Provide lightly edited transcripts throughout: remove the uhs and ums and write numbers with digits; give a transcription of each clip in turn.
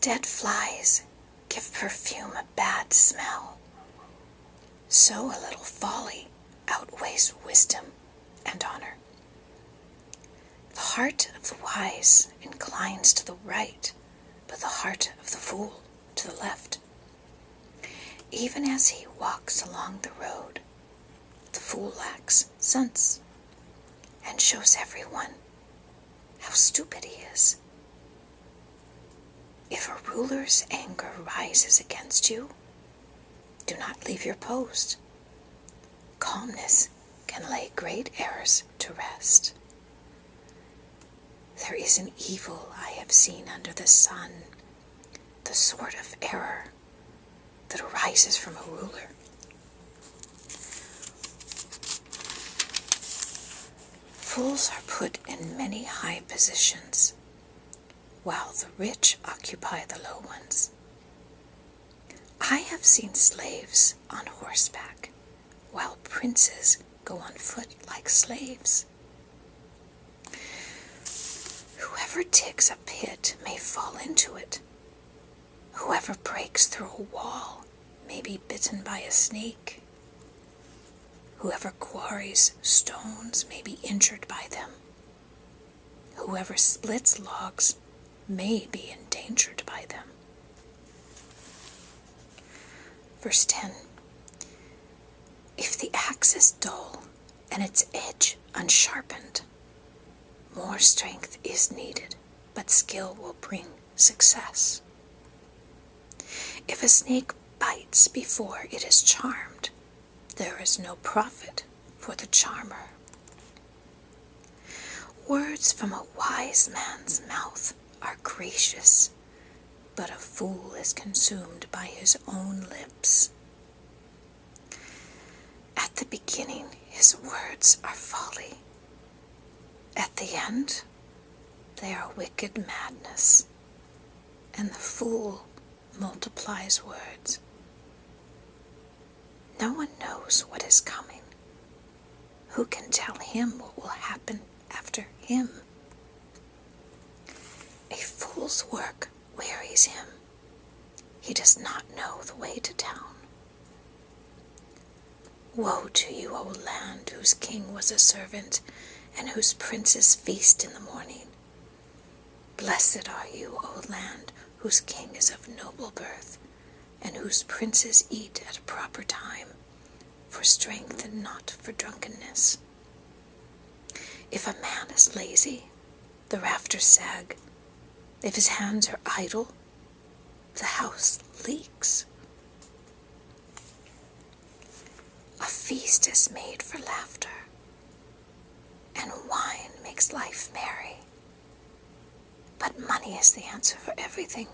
dead flies give perfume a bad smell, so a little folly outweighs wisdom and honor. The heart of the wise inclines to the right, but the heart of the fool to the left. Even as he walks along the road, the fool lacks sense and shows everyone how stupid he is. If a ruler's anger rises against you, do not leave your post. Calmness can lay great errors to rest. There is an evil I have seen under the sun, the sort of error that arises from a ruler. Fools are put in many high positions, while the rich occupy the low ones. I have seen slaves on horseback, while princes go on foot like slaves. Whoever digs a pit may fall into it. Whoever breaks through a wall may be bitten by a snake. Whoever quarries stones may be injured by them. Whoever splits logs may be endangered by them. Verse 10. If the axe is dull and its edge unsharpened, more strength is needed, but skill will bring success. If a snake bites before it is charmed, there is no profit for the charmer. Words from a wise man's mouth are gracious, but a fool is consumed by his own lips. At the beginning, his words are folly. At the end, they are wicked madness, and the fool multiplies words. No one knows what is coming. Who can tell him what will happen after him? A fool's work wearies him. He does not know the way to town. Woe to you, O land, whose king was a servant, and whose princes feast in the morning. Blessed are you, O land, whose king is of noble birth, and whose princes eat at a proper time, for strength and not for drunkenness. If a man is lazy, the rafters sag. If his hands are idle, the house leaks. A feast is made for laughter, and wine makes life merry. But money is the answer for everything.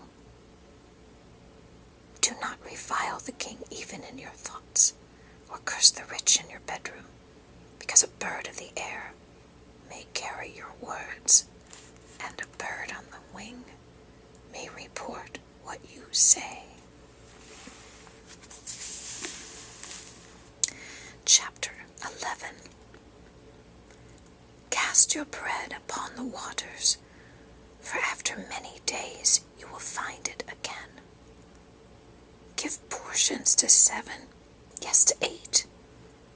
Do not revile the king even in your thoughts, or curse the rich in your bedroom, because a bird of the air may carry your words, and a bird on the wing may report what you say. Chapter 11. Cast your bread upon the waters, for after many days you will find it again. Give portions to 7, yes to 8,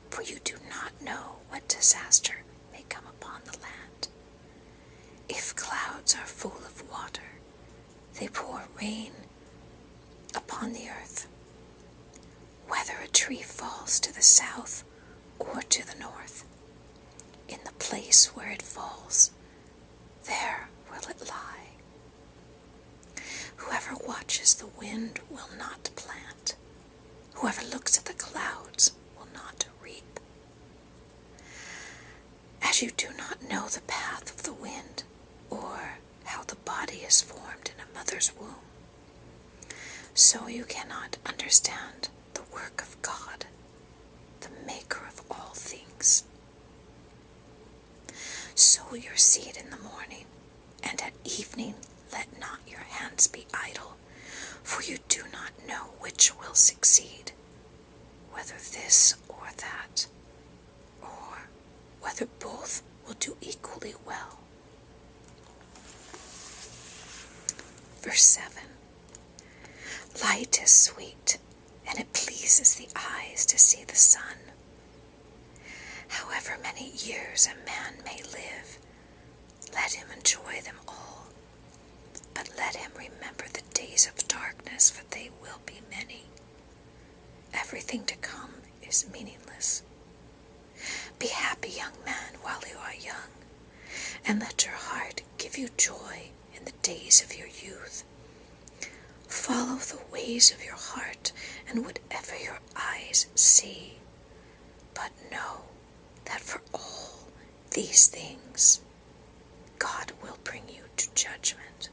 for you do not know what disaster may come upon the land. If clouds are full of water, they pour rain upon the earth. Whether a tree falls to the south or to the north, in the place where it falls, there will it lie. Whoever watches the wind will not plant. Whoever looks at the clouds will not reap. As you do not know the path of the wind, or how the body is formed in a mother's womb, so you cannot understand the work of God, the maker of all things. Sow your seed in the morning, and at evening let not your hands be idle, for you do not know which will succeed, whether this or that, or whether both will do equally well. Verse 7. Light is sweet, and it pleases the eyes to see the sun. However many years a man may live, let him enjoy them all. But let him remember the days of darkness, for they will be many. Everything to come is meaningless. Be happy, young man, while you are young, and let your heart give you joy in the days of your youth. Follow the ways of your heart and whatever your eyes see. But know that for all these things, God will bring you to judgment.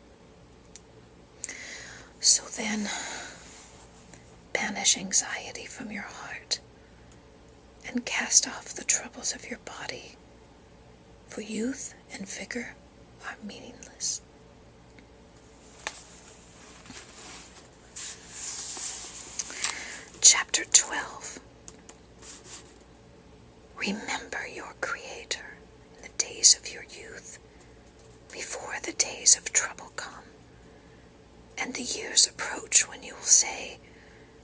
So then, banish anxiety from your heart and cast off the troubles of your body, for youth and vigor are meaningless. Chapter 12. Remember your Creator in the days of your youth, before the days of trouble come, and the years approach when you will say,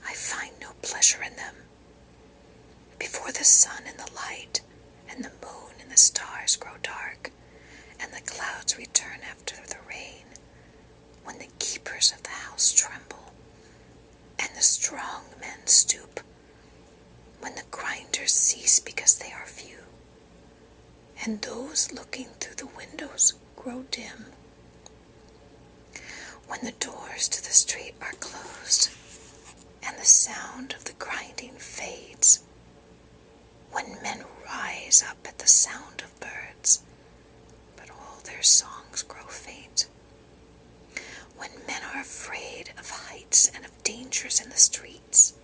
I find no pleasure in them. Before the sun and the light, and the moon and the stars grow dark, and the clouds return after the rain, when the keepers of the house tremble, and the strong men stoop, when the grinders cease because they are few, and those looking through the windows grow dim, when the doors to the street are closed, and the sound of the grinding fades, when men rise up at the sound of birds, but all their songs grow faint, when men are afraid of heights and of dangers in the streets,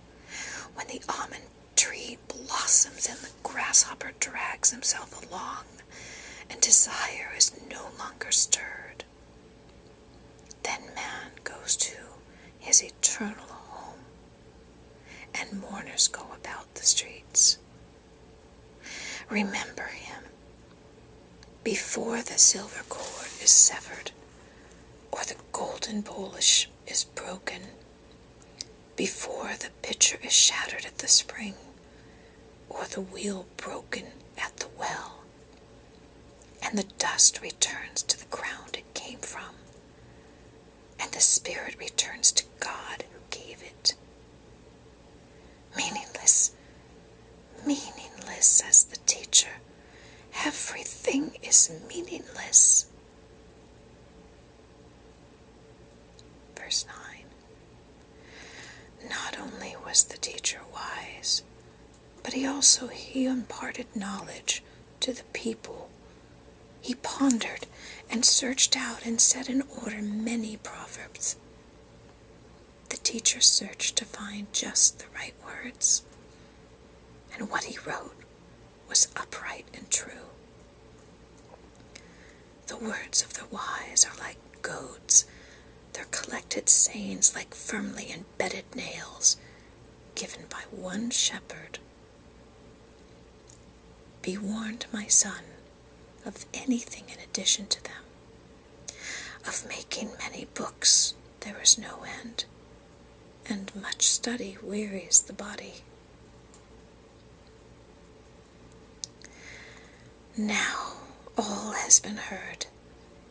when the almond tree blossoms and the grasshopper drags himself along, and desire is no longer stirred, then man goes to his eternal home, and mourners go about the streets. Remember him before the silver cord is severed, or the golden bowl is broken, before the pitcher is shattered at the spring, or the wheel broken at the well, and the dust returns to the ground it came from, and the spirit returns to God who gave it. Meaningless, meaningless, says the teacher. Everything is meaningless. Verse 9. Not only was the teacher wise, but he imparted knowledge to the people. He pondered and searched out and set in order many proverbs. The teacher searched to find just the right words, and what he wrote was upright and true. The words of the wise are like goads, their collected sayings like firmly embedded nails, given by one shepherd. Be warned, my son, of anything in addition to them. Of making many books there is no end, and much study wearies the body. Now all has been heard.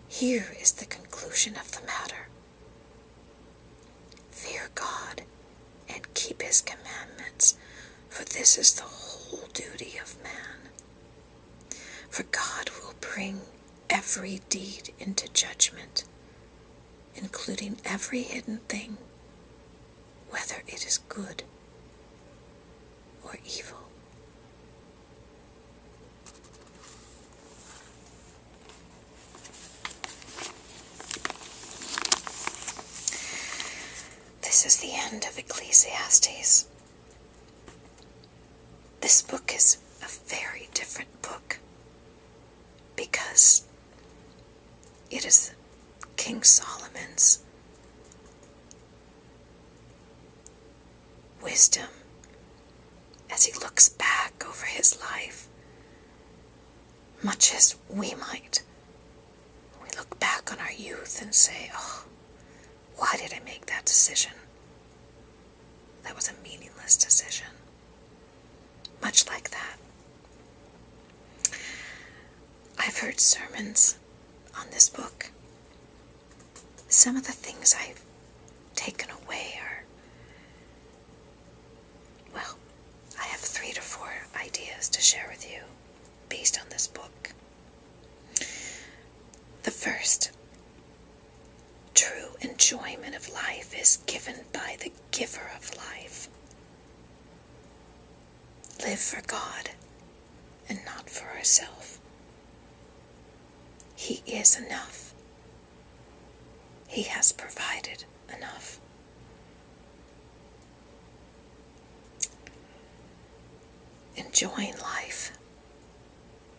Here is the conclusion of the matter. Fear God and keep his commandments, for this is the whole duty of man. For God will bring every deed into judgment, including every hidden thing, whether it is good or evil. This is the end of Ecclesiastes. This book is a very different book because it is King Solomon's wisdom as he looks back over his life, much as we might. We look back on our youth and say, oh, why did I make that decision? that was a meaningless decision. Much like that. I've heard sermons on this book. Some of the things I've taken away are, well, I have 3 to 4 ideas to share with you based on this book. The first, true enjoyment of life is given by the giver of life. Live for God and not for ourselves. He is enough. He has provided enough. Enjoying life,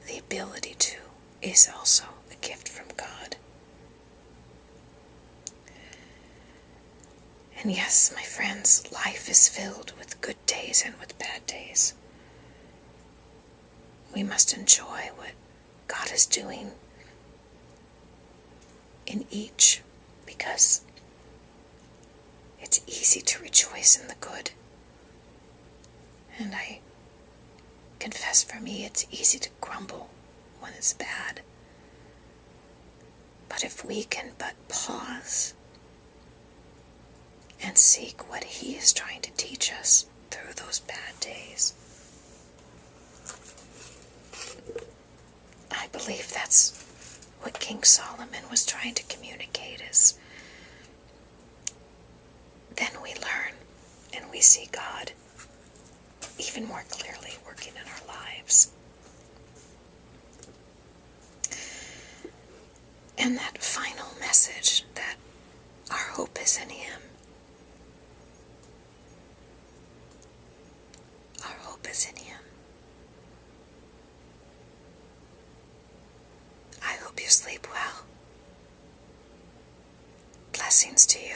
the ability to, is also a gift from God. And yes, my friends, life is filled with good days and with bad days. We must enjoy what God is doing in each, because it's easy to rejoice in the good. And I confess, for me, it's easy to grumble when it's bad. But if we can but pause and seek what He is trying to teach us through those bad days, I believe that's what King Solomon was trying to communicate, is then we learn and we see God even more clearly working in our lives. And that final message, that our hope is in Him. Our hope is in Him. I hope you sleep well. Blessings to you.